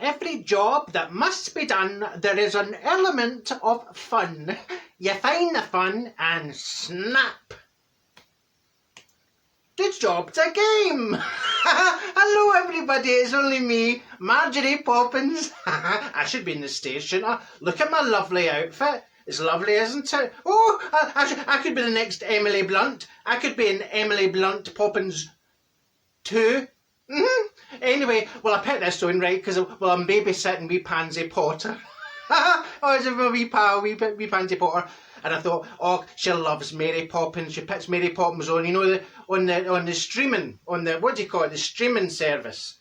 every job that must be done, there is an element of fun. You find the fun and snap. The job's a game. Hello everybody, it's only me, Marjorie Poppins. I should be in the stage, shouldn't I? Look at my lovely outfit. It's lovely, isn't it? Oh, I could be the next Emily Blunt. I could be in Emily Blunt Poppins 2. Anyway, well, I picked this one, right, because, well, I'm babysitting wee Pansy Potter. Oh, it's a wee pal, wee Pansy Potter. And I thought, oh, she loves Mary Poppins. She puts Mary Poppins on, you know, on the streaming, on the, what do you call it, the streaming service.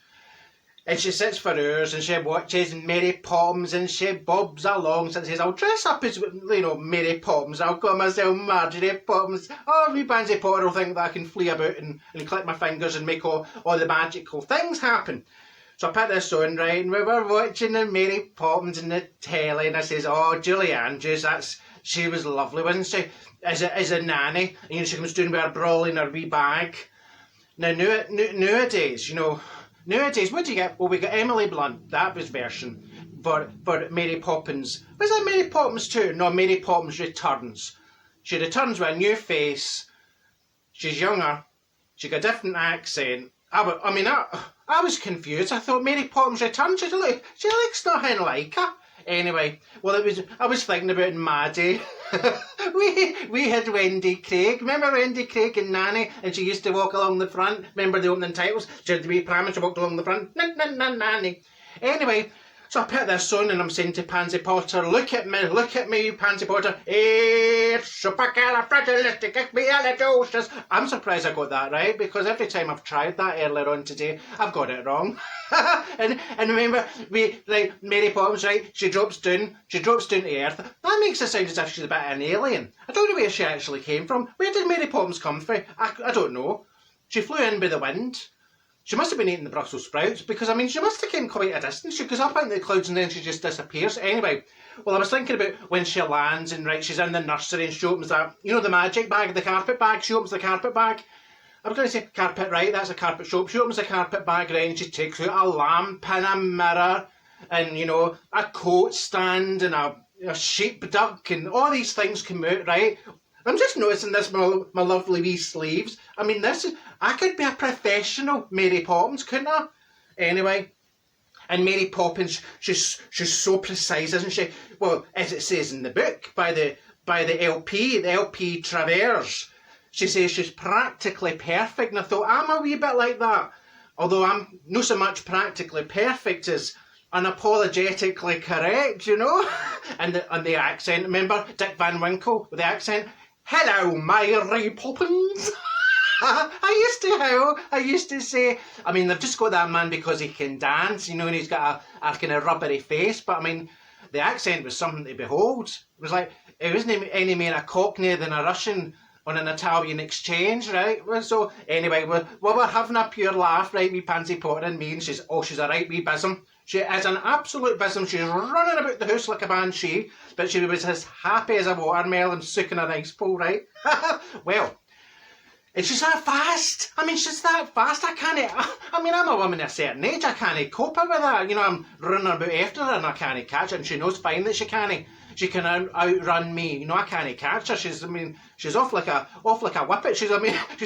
And she sits for hours and she watches Mary Poppins and she bobs along and says, I'll dress up as, you know, Mary Poppins. I'll call myself Marjorie Poppins. Oh, wee Pansy Potter will think that I can flee about and click my fingers and make all the magical things happen. So I put this on, right, and we were watching the Mary Poppins in the telly, and I says, oh, Julie Andrews, she was lovely, wasn't she? As a nanny, and you know, she comes down with her brawl in her wee bag. Now, nowadays, you know, what do you get? Well, we got Emily Blunt, that was version, for Mary Poppins. Was that Mary Poppins 2? No, Mary Poppins Returns. She returns with a new face, she's younger, she got a different accent. I was confused. I thought Mary Poppins Returns, she looks nothing like her. Anyway, well, I was thinking about Maddie. we had Wendy Craig. Remember Wendy Craig and Nanny? And she used to walk along the front. Remember the opening titles? She had the wee pram and she walked along the front. Nanny. Anyway, so I put this on and I'm saying to Pansy Potter, look at me, Pansy Potter. It's supercalifragilisticexpialidocious. I'm surprised I got that right, because every time I've tried that earlier on today, I've got it wrong. and remember, Mary Poppins, right? She drops down to earth. That makes her sound as if she's a bit of an alien. I don't know where she actually came from. Where did Mary Poppins come from? I don't know. She flew in by the wind. She must have been eating the Brussels sprouts, because, I mean, she must have came quite a distance. She goes up into the clouds and then she just disappears. Anyway, well, I was thinking about when she lands and, right, she's in the nursery and she opens that, you know, the magic bag, the carpet bag. She opens the carpet bag. I was going to say carpet, right, that's a carpet shop. She opens the carpet bag, right, and she takes out a lamp and a mirror and, you know, a coat stand and a sheep duck and all these things come out, right? I'm just noticing this, my lovely wee sleeves. I mean, I could be a professional Mary Poppins, couldn't I? Anyway, and Mary Poppins, she's so precise, isn't she? Well, as it says in the book, by the LP Travers, she says she's practically perfect, and I thought, I'm a wee bit like that. Although I'm not so much practically perfect as unapologetically correct, you know? and the accent, remember Dick Van Winkle with the accent? Hello, Mary Poppins. I used to say, I mean, they've just got that man because he can dance, you know, and he's got a kind of rubbery face, but I mean, the accent was something to behold. It was like, it wasn't any more a Cockney than a Russian on an Italian exchange, right? So anyway, we're having a pure laugh, right, wee Pansy Potter and me, and she's a right wee bism. She is an absolute bism. She's running about the house like a banshee, but she was as happy as a watermelon sucking an ice pole, right? Well, and she's that fast. I mean, she's that fast. I mean, I'm a woman of a certain age. I can't cope with that. You know, I'm running about after her and I can't catch her, and she knows fine that she can't. She can outrun me. You know, I can't catch her. She's off like a whippet. She's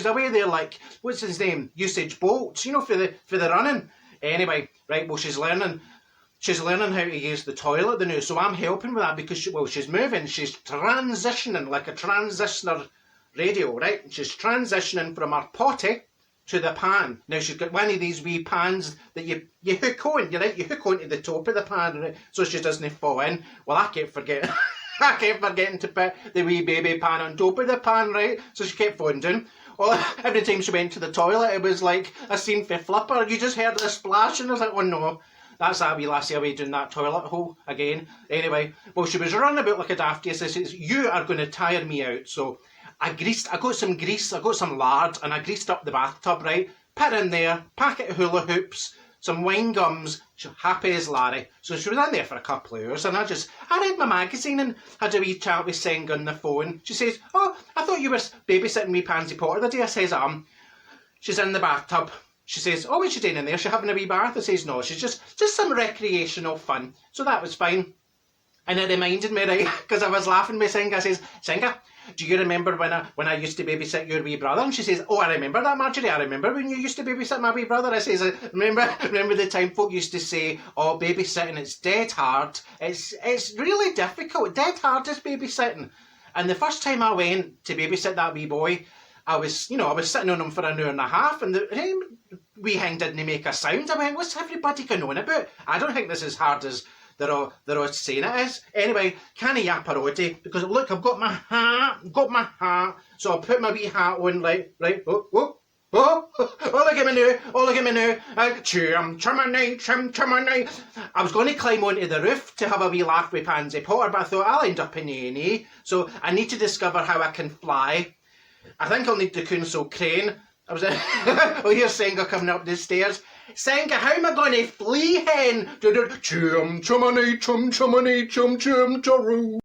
away there like, what's his name? Usage Bolt, you know, for the running. Anyway, right, well, she's learning how to use the toilet now, so I'm helping with that because, she's moving, she's transitioning like a transitioner radio, right? She's transitioning from her potty to the pan. Now, she's got one of these wee pans that you hook on, you hook onto the top of the pan, right, so she doesn't fall in. Well, I kept forgetting to put the wee baby pan on top of the pan, right? So she kept falling down. Well, every time she went to the toilet, it was like a scene for Flipper. You just heard the splash, and I was like, oh no, that's that wee lassie away doing that toilet hole again. Anyway, well, she was running about like a dafty. So she says, you are going to tire me out. So I got some grease, I got some lard, and I greased up the bathtub, right? Put in there, packet of hula hoops, some wine gums, happy as Larry. So she was in there for a couple of hours, and I read my magazine and had a wee chat with Seng on the phone. She says, oh, I thought you were babysitting me Pansy Potter the day. I says, she's in the bathtub. she says, oh, what's she doing in there? She having a wee bath? I says, no, she's just some recreational fun. So that was fine. And it reminded me, right, because I was laughing with Singa. I says, Singa, do you remember when I used to babysit your wee brother? And she says, oh, I remember that, Marjorie. I remember when you used to babysit my wee brother. I says, remember the time folk used to say, oh, babysitting, it's dead hard. It's really difficult. Dead hard is babysitting. And the first time I went to babysit that wee boy, I was sitting on him for an hour and a half, and the wee thing didn't make a sound. I went, what's everybody going on about? I don't think this is as hard as they're all saying it is. Anyway, can't yap a roadie, because look, I've got my hat, so I'll put my wee hat on, right, oh, look at me now, chum-chum-a-night. I was going to climb onto the roof to have a wee laugh with Pansy Potter, but I thought I'll end up in A&E, so I need to discover how I can fly. I think I'll need the Council crane. I was oh, here's Senga coming up the stairs. Senga, how am I going to flee, hen? Chum-chum-a-night, chum-chum-a-night, chum-chum-cha-roo.